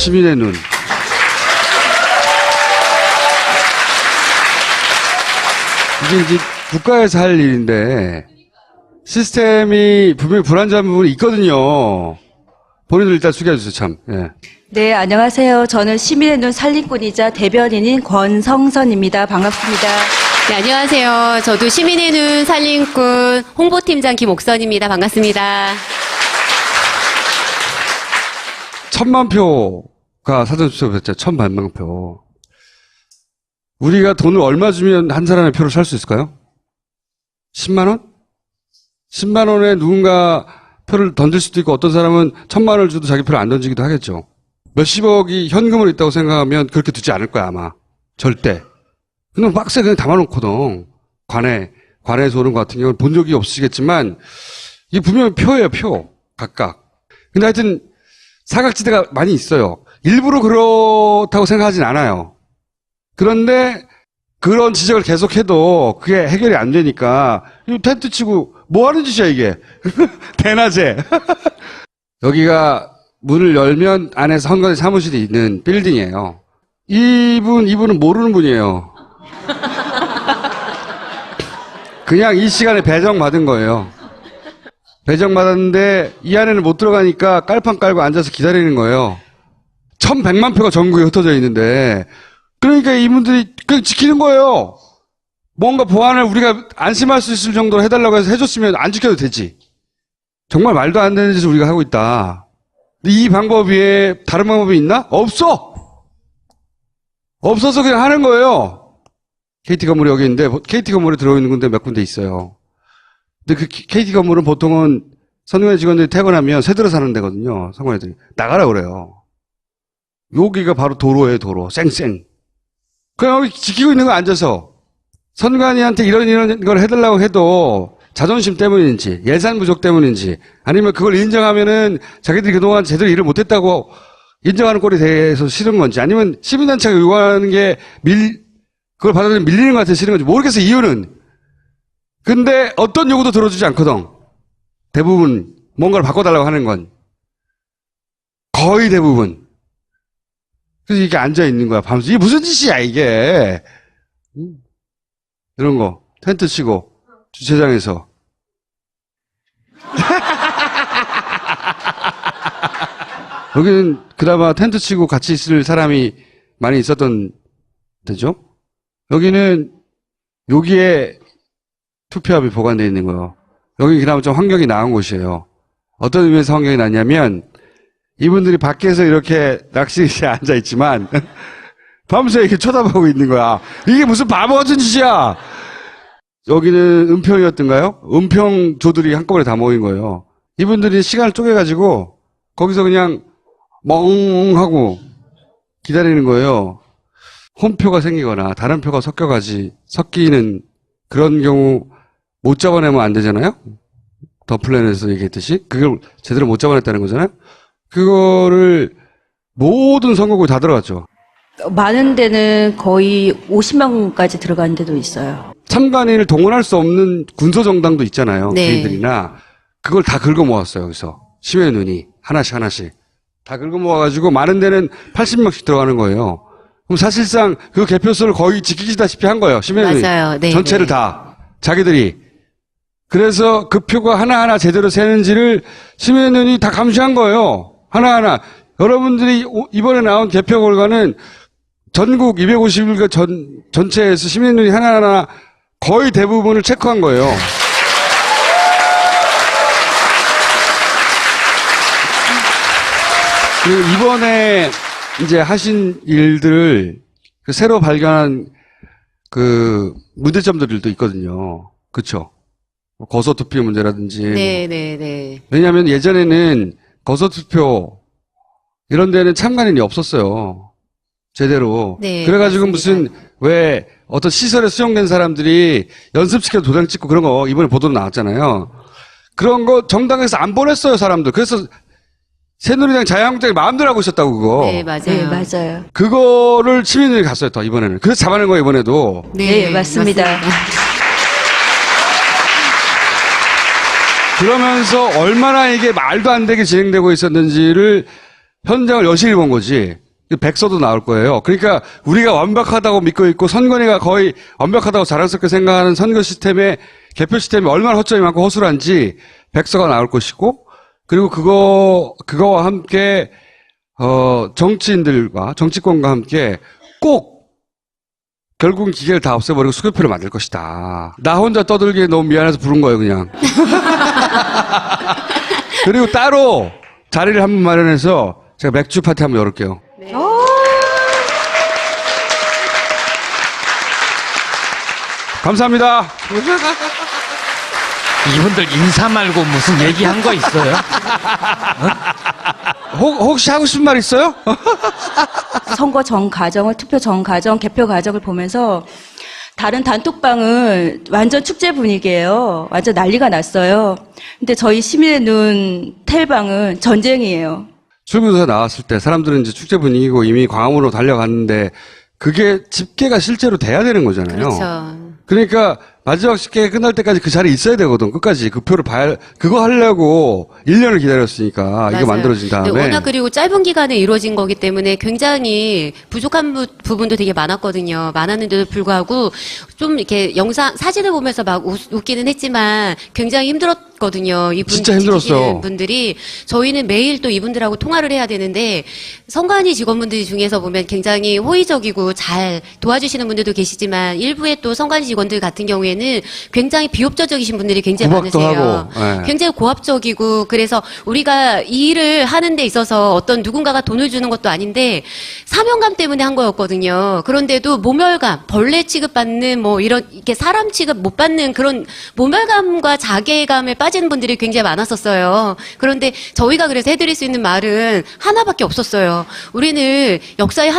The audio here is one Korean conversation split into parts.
시민의 눈. 이게 이제 국가에서 할 일인데 시스템이 분명히 불안정한 부분이 있거든요. 본인들 일단 소개해주세요, 참. 예. 네, 안녕하세요. 저는 시민의 눈 살림꾼이자 대변인인 권성선입니다. 반갑습니다. 네, 안녕하세요. 저도 시민의 눈 살림꾼 홍보팀장 김옥선입니다. 반갑습니다. 1,000만 표가 사전투표였죠. 1,100만 표. 우리가 돈을 얼마 주면 한 사람의 표를 살 수 있을까요? 10만 원? 10만 원에 누군가 표를 던질 수도 있고 어떤 사람은 1,000만 원을 줘도 자기 표를 안 던지기도 하겠죠. 몇십억이 현금으로 있다고 생각하면 그렇게 두지 않을 거야, 아마. 절대. 그냥 박스에 그냥 담아놓거든. 관에서 오는 것 같은 경우는 본 적이 없으시겠지만 이게 분명히 표예요, 표. 각각. 근데 하여튼 사각지대가 많이 있어요. 일부러 그렇다고 생각하진 않아요. 그런데 그런 지적을 계속해도 그게 해결이 안 되니까 이 텐트 치고 뭐 하는 짓이야 이게. 대낮에. 여기가 문을 열면 안에서 선관위 사무실이 있는 빌딩이에요. 이분은 모르는 분이에요. 그냥 이 시간에 배정받은 거예요. 배정받았는데 이 안에는 못 들어가니까 깔판 깔고 앉아서 기다리는 거예요. 1,100만 표가 전국에 흩어져 있는데 그러니까 이분들이 그냥 지키는 거예요. 뭔가 보안을 우리가 안심할 수 있을 정도로 해달라고 해서 해줬으면 안 지켜도 되지. 정말 말도 안 되는 짓을 우리가 하고 있다. 이 방법 외에 다른 방법이 있나? 없어! 없어서 그냥 하는 거예요. KT 건물이 여기 있는데 KT 건물에 들어있는 군데 몇 군데 있어요. 근데 그 KT 건물은 보통은 선관위 직원들이 퇴근하면 새들어 사는 데거든요. 선관위들이. 나가라 그래요. 여기가 바로 도로예요, 도로. 쌩쌩. 그냥 여기 지키고 있는 거 앉아서. 선관위한테 이런 걸 해달라고 해도 자존심 때문인지, 예산 부족 때문인지, 아니면 그걸 인정하면은 자기들이 그동안 제대로 일을 못했다고 인정하는 꼴이 돼서 싫은 건지, 아니면 시민단체가 요구하는 게 그걸 받아들이면 밀리는 것 같아서 싫은 건지 모르겠어, 이유는. 근데 어떤 요구도 들어주지 않거든. 대부분 뭔가를 바꿔달라고 하는 건. 거의 대부분. 그래서 이게 앉아있는 거야, 밤새. 이게 무슨 짓이야, 이게. 이런 거. 텐트 치고, 주차장에서. 여기는 그나마 텐트 치고 같이 있을 사람이 많이 있었던 데죠? 여기는, 여기에 투표함이 보관되어 있는 거예요. 여기 그나마 좀 환경이 나은 곳이에요. 어떤 의미에서 환경이 나냐면, 이분들이 밖에서 이렇게 낚시에 앉아있지만, 밤새 이렇게 쳐다보고 있는 거야. 이게 무슨 바보 같은 짓이야! 여기는 은평이었던가요? 은평조들이 한꺼번에 다 모인 거예요. 이분들이 시간을 쪼개가지고, 거기서 그냥 멍하고 기다리는 거예요. 홈표가 생기거나 다른 표가 섞이는 그런 경우 못 잡아내면 안 되잖아요? 더 플랜에서 얘기했듯이. 그걸 제대로 못 잡아냈다는 거잖아요? 그거를 모든 선거구에 다 들어갔죠. 많은 데는 거의 50명까지 들어간 데도 있어요. 참관인을 동원할 수 없는 군소정당도 있잖아요. 네. 개인들이나. 그걸 다 긁어 모았어요, 여기서. 시민의 눈이. 하나씩. 다 긁어 모아가지고 많은 데는 80명씩 들어가는 거예요. 그럼 사실상 그 개표수를 거의 지키시다시피 한 거예요. 시민의 눈이. 맞아요. 네, 전체를 네. 다. 자기들이. 그래서 그 표가 하나하나 제대로 세는지를 시민의 눈이 다 감시한 거예요. 하나하나. 여러분들이 이번에 나온 개표 결과는 전국 251개 전체에서 시민의 눈이 하나하나 거의 대부분을 체크한 거예요. 그리고 이번에 이제 하신 일들을 새로 발견한 그 문제점들도 있거든요. 그렇죠? 거소투표 문제라든지. 네. 왜냐하면 예전에는 거소투표 이런 데는 참관인이 없었어요. 제대로. 네, 그래가지고 맞습니다. 무슨 왜 어떤 시설에 수용된 사람들이 연습시켜서 도장 찍고 그런 거 이번에 보도로 나왔잖아요. 그런 거 정당에서 안 보냈어요, 사람들. 그래서 새누리당 자유한국당이 마음대로 하고 있었다고 그거. 네, 맞아요. 네, 맞아요. 그거를 시민들이 갔어요, 더 이번에는. 그래서 잡아낸 거예요, 이번에도. 네, 맞습니다. 그러면서 얼마나 이게 말도 안 되게 진행되고 있었는지를 현장을 여실히 본 거지. 백서도 나올 거예요. 그러니까 우리가 완벽하다고 믿고 있고 선관위가 거의 완벽하다고 자랑스럽게 생각하는 선거 시스템의 개표 시스템이 얼마나 허점이 많고 허술한지 백서가 나올 것이고, 그리고 그거와 함께 정치인들과 정치권과 함께 꼭 결국은 기계를 다 없애버리고 수개표를 만들 것이다. 나 혼자 떠들기에 너무 미안해서 부른 거예요, 그냥. 그리고 따로 자리를 한번 마련해서 제가 맥주 파티 한번 열을게요. 네. 감사합니다. 이분들 인사 말고 무슨 얘기한 거 있어요? 혹시 하고 싶은 말 있어요? 선거 전 과정을, 투표 전 과정, 개표 과정을 보면서 다른 단톡방은 완전 축제 분위기예요. 완전 난리가 났어요. 근데 저희 시민의 눈 텔방은 전쟁이에요. 출구조사 나왔을 때 사람들은 이제 축제 분위기고 이미 광화문으로 달려갔는데 그게 집계가 실제로 돼야 되는 거잖아요. 그렇죠. 그러니까 마지막 집계가 끝날 때까지 그 자리에 있어야 되거든. 끝까지 그 표를 그거 하려고 1년을 기다렸으니까 이게 맞아요. 만들어진 다음에. 네, 워낙 그리고 짧은 기간에 이루어진 거기 때문에 굉장히 부족한 부분도 되게 많았거든요. 많았는데도 불구하고 좀 이렇게 사진을 보면서 막 웃기는 했지만 굉장히 힘들었거든요. 진짜 힘들었어요. 분들이. 저희는 매일 또 이분들하고 통화를 해야 되는데 선관위 직원분들 중에서 보면 굉장히 호의적이고 잘 도와주시는 분들도 계시지만 일부의 또 선관위 직원들 같은 경우에는 굉장히 비협조적이신 분들이 굉장히 구박도 많으세요. 하고, 네. 굉장히 고압적이고 그래서 우리가 이 일을 하는 데 있어서 어떤 누군가가 돈을 주는 것도 아닌데 사명감 때문에 한 거였거든요. 그런데도 모멸감, 벌레 취급받는 뭐 이런 이렇게 사람 취급 못 받는 그런 모멸감과 자괴감에 빠지는 분들이 굉장히 많았었어요. 그런데 저희가 그래서 해드릴 수 있는 말은 하나밖에 없었어요. 우리는 역사의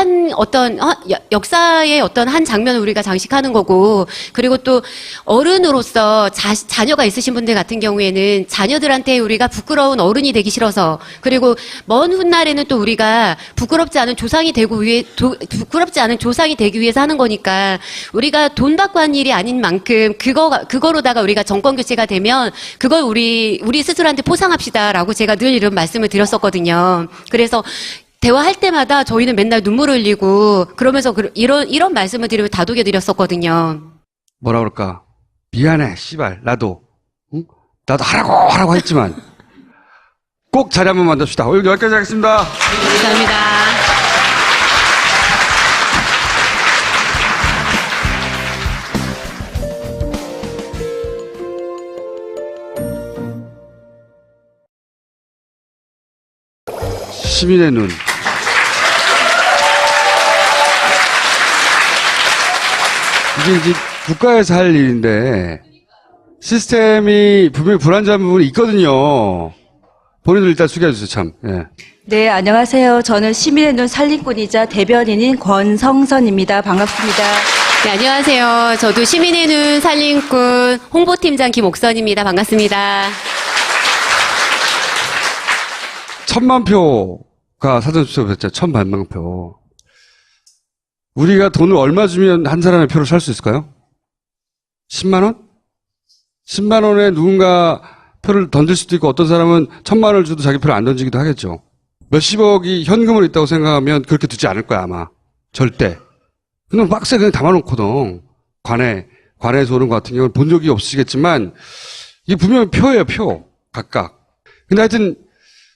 어떤 한 장면을 우리가 장식하는 거고, 그리고 또 어른으로서 자녀가 있으신 분들 같은 경우에는 자녀들한테 우리가 부끄러운 어른이 되기 싫어서, 그리고 먼 훗날에는 또 우리가 부끄럽지 않은 조상이 되기 위해서 하는 거니까 우리가 돈 받고 한 일이 아닌 만큼 그거로다가 우리가 정권 교체가 되면 그걸 우리 스스로한테 포상합시다라고 제가 늘 이런 말씀을 드렸었거든요. 그래서 대화할 때마다 저희는 맨날 눈물을 흘리고 그러면서 이런 말씀을 드리고 다독여 드렸었거든요. 뭐라 그럴까? 미안해, 씨발. 나도. 응? 나도 하라고 했지만. 꼭 자리 한번 만듭시다. 오늘 여기까지 하겠습니다. 감사합니다. 시민의 눈. 이게 이제 국가에서 할 일인데 시스템이 분명히 불안정한 부분이 있거든요. 본인들 일단 숙여주세요, 참. 예. 네, 안녕하세요. 저는 시민의 눈 살림꾼이자 대변인인 권성선입니다. 반갑습니다. 네, 안녕하세요. 저도 시민의 눈 살림꾼 홍보팀장 김옥선입니다. 반갑습니다. 1,000만 표가 사전투표였죠. 1,100만 표. 우리가 돈을 얼마 주면 한 사람의 표를 살 수 있을까요? 10만 원? 10만 원에 누군가 표를 던질 수도 있고 어떤 사람은 1,000만 원을 줘도 자기 표를 안 던지기도 하겠죠. 몇십억이 현금으로 있다고 생각하면 그렇게 두지 않을 거야, 아마. 절대. 그냥 박스에 그냥 담아놓거든. 관에서 오는 것 같은 경우는 본 적이 없으시겠지만 이게 분명히 표예요, 표. 각각. 근데 하여튼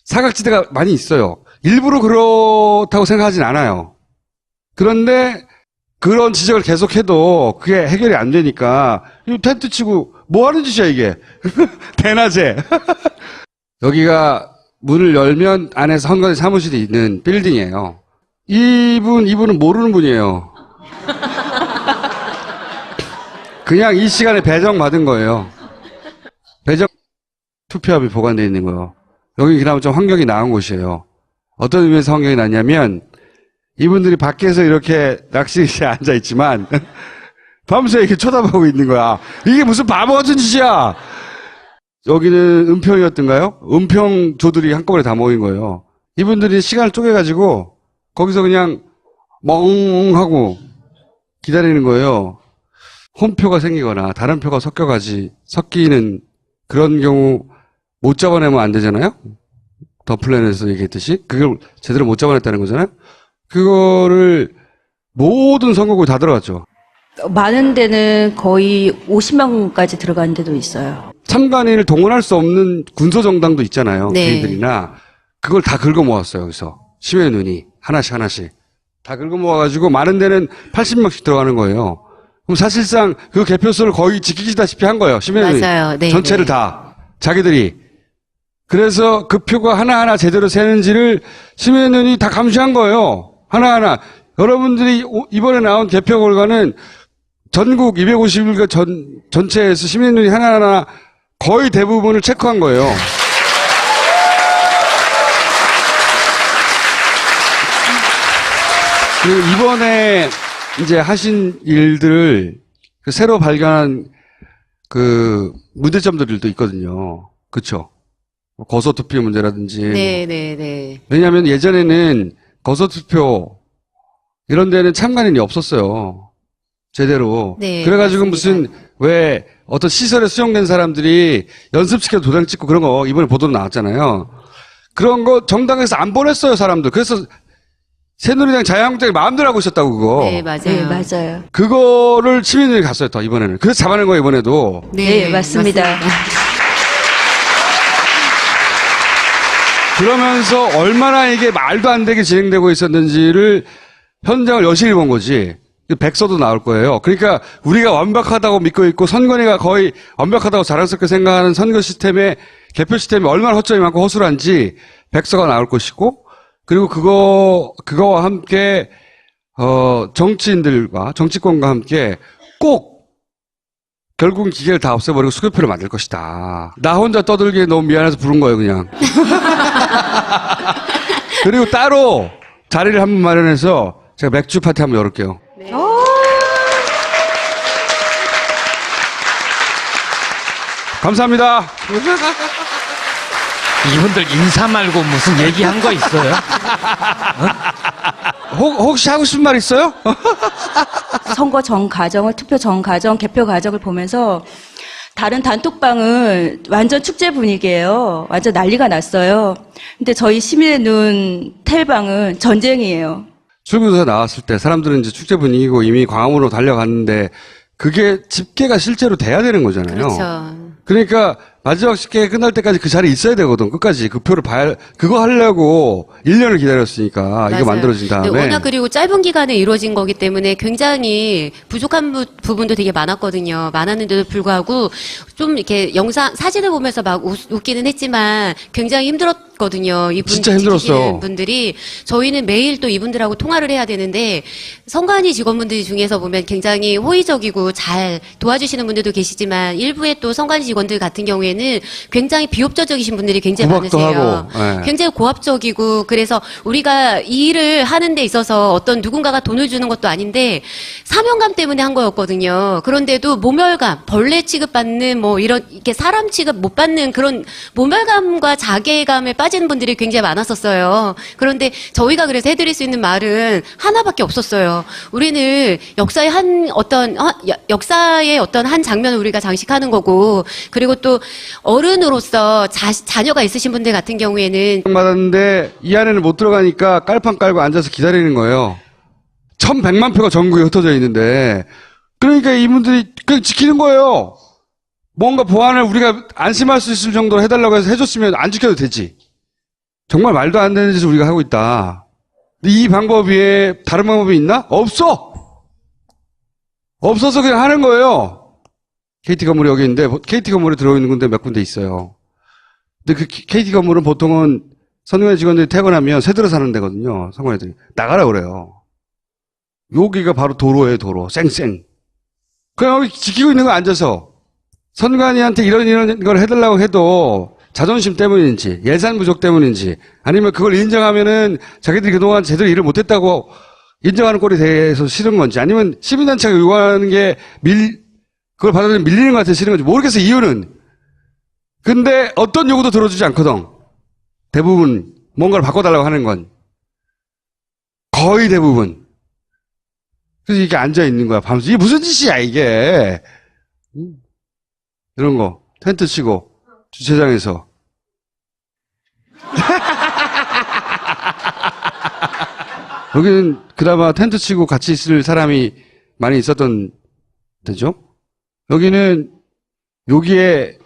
사각지대가 많이 있어요. 일부러 그렇다고 생각하진 않아요. 그런데 그런 지적을 계속해도 그게 해결이 안 되니까 이 텐트 치고 뭐 하는 짓이야 이게. 대낮에. 여기가 문을 열면 안에서 한 가지 사무실이 있는 빌딩이에요. 이분은 모르는 분이에요. 그냥 이 시간에 배정받은 거예요. 투표함이 보관되어 있는 거예요. 여기 그나마 좀 환경이 나은 곳이에요. 어떤 의미에서 환경이 나냐면 이분들이 밖에서 이렇게 낚시실에 앉아 있지만 밤새 이렇게 쳐다보고 있는 거야. 이게 무슨 바보 같은 짓이야. 여기는 은평이었던가요? 은평조들이 한꺼번에 다 모인 거예요. 이분들이 시간을 쪼개가지고 거기서 그냥 멍하고 기다리는 거예요. 홈표가 생기거나 다른 표가 섞이는 그런 경우 못 잡아내면 안 되잖아요? 더 플랜에서 얘기했듯이 그걸 제대로 못 잡아냈다는 거잖아요. 그거를 모든 선거구에 다 들어갔죠. 많은 데는 거의 50명까지 들어간 데도 있어요. 참관인을 동원할 수 없는 군소정당도 있잖아요. 네. 개인들이나 그걸 다 긁어 모았어요. 여기서 시민의 눈이 하나씩 다 긁어 모아가지고 많은 데는 80명씩 들어가는 거예요. 그럼 사실상 그 개표수를 거의 지키시다시피 한 거예요. 시민의 눈이 맞아요. 네, 전체를 네. 다 자기들이. 그래서 그 표가 하나하나 제대로 세는지를 시민의 눈이 다 감시한 거예요. 하나하나. 여러분들이 이번에 나온 개표 결과는 전국 250일 전체에서 시민의 눈이 하나하나 거의 대부분을 체크한 거예요. 그리고 이번에 이제 하신 일들을 그 새로 발견한 그 문제점들도 있거든요. 그쵸? 거소투표 문제라든지. 네. 왜냐하면 예전에는 거소투표 이런 데는 참관인이 없었어요. 제대로. 네, 그래가지고 맞습니다. 무슨 왜 어떤 시설에 수용된 사람들이 연습시켜 도장 찍고 그런 거 이번에 보도로 나왔잖아요. 그런 거 정당에서 안 보냈어요, 사람들. 그래서 새누리당 자유한국당이 마음대로 하고 있었다고 그거. 네, 맞아요. 네, 맞아요. 그거를 시민들이 갔어요, 더 이번에는. 그래서 잡아낸 거예요, 이번에도. 네, 맞습니다. 그러면서 얼마나 이게 말도 안 되게 진행되고 있었는지를 현장을 여실히 본 거지. 백서도 나올 거예요. 그러니까 우리가 완벽하다고 믿고 있고 선관위가 거의 완벽하다고 자랑스럽게 생각하는 선거 시스템의 개표 시스템이 얼마나 허점이 많고 허술한지 백서가 나올 것이고, 그리고 그거와 함께 정치인들과 정치권과 함께 꼭 결국은 기계를 다 없애버리고 수개표를 만들 것이다. 나 혼자 떠들기에 너무 미안해서 부른 거예요, 그냥. 그리고 따로 자리를 한번 마련해서 제가 맥주 파티 한번 열을게요. 감사합니다. 이분들 인사 말고 무슨 얘기한 거 있어요? 혹시 하고 싶은 말 있어요? 선거 전 과정을, 투표 전 과정, 개표 과정을 보면서 다른 단톡방은 완전 축제 분위기예요. 완전 난리가 났어요. 근데 저희 시민의 눈 텔방은 전쟁이에요. 출구조사 나왔을 때 사람들은 이제 축제 분위기고 이미 광화문으로 달려갔는데 그게 집계가 실제로 돼야 되는 거잖아요. 그렇죠. 그러니까 마지막 집계 끝날 때까지 그 자리에 있어야 되거든. 끝까지 그 표를 그거 하려고 1년을 기다렸으니까 이거 맞아요. 만들어진 다음에. 네, 워낙 그리고 짧은 기간에 이루어진 거기 때문에 굉장히 부족한 부분도 되게 많았거든요. 많았는데도 불구하고 좀 이렇게 영상, 사진을 보면서 막 웃기는 했지만 굉장히 힘들었거든요. 이분 진짜 힘들었어요. 지키시는 분들이. 저희는 매일 또 이분들하고 통화를 해야 되는데 선관위 직원분들 중에서 보면 굉장히 호의적이고 잘 도와주시는 분들도 계시지만 일부의 또 선관위 직원들 같은 경우에는 굉장히 비협조적이신 분들이 굉장히 구박도 많으세요. 하고, 네. 굉장히 고압적이고 그래서 우리가 이 일을 하는 데 있어서 어떤 누군가가 돈을 주는 것도 아닌데 사명감 때문에 한 거였거든요. 그런데도 모멸감, 벌레 취급받는 뭐 이런 이렇게 사람 취급 못 받는 그런 모멸감과 자괴감에 빠지는 분들이 굉장히 많았었어요. 그런데 저희가 그래서 해드릴 수 있는 말은 하나밖에 없었어요. 우리는 역사의 역사의 어떤 한 장면을 우리가 장식하는 거고, 그리고 또 어른으로서 자녀가 있으신 분들 같은 경우에는 받았는데 이 안에는 못 들어가니까 깔판 깔고 앉아서 기다리는 거예요. 1,100만 표가 전국에 흩어져 있는데 그러니까 이분들이 그냥 지키는 거예요. 뭔가 보안을 우리가 안심할 수 있을 정도로 해달라고 해서 해줬으면 안 지켜도 되지. 정말 말도 안 되는 짓을 우리가 하고 있다. 근데 이 방법 외에 다른 방법이 있나? 없어. 없어서 그냥 하는 거예요. KT 건물이 여기 있는데 KT 건물에 들어있는 건데 몇 군데 있어요. 근데 그 KT 건물은 보통은 선관위 직원들이 퇴근하면 새들어 사는 데거든요. 선관위들이 나가라 그래요. 여기가 바로 도로예요, 도로. 쌩쌩. 그냥 여기 지키고 있는 거 앉아서 선관위한테 이런 걸 해달라고 해도 자존심 때문인지 예산 부족 때문인지 아니면 그걸 인정하면은 자기들이 그동안 제대로 일을 못했다고 인정하는 꼴이 돼서 싫은 건지 아니면 시민단체가 요구하는 게 그걸 받아들이면 밀리는 것 같아서 싫은 건지 모르겠어요, 이유는. 근데 어떤 요구도 들어주지 않거든. 대부분 뭔가를 바꿔달라고 하는 건. 거의 대부분. 그래서 이게 앉아있는 거야, 밤새. 이게 무슨 짓이야, 이게. 이런 거. 텐트 치고, 주차장에서. 여기는 그나마 텐트 치고 같이 있을 사람이 많이 있었던 데죠. 여기는 여기에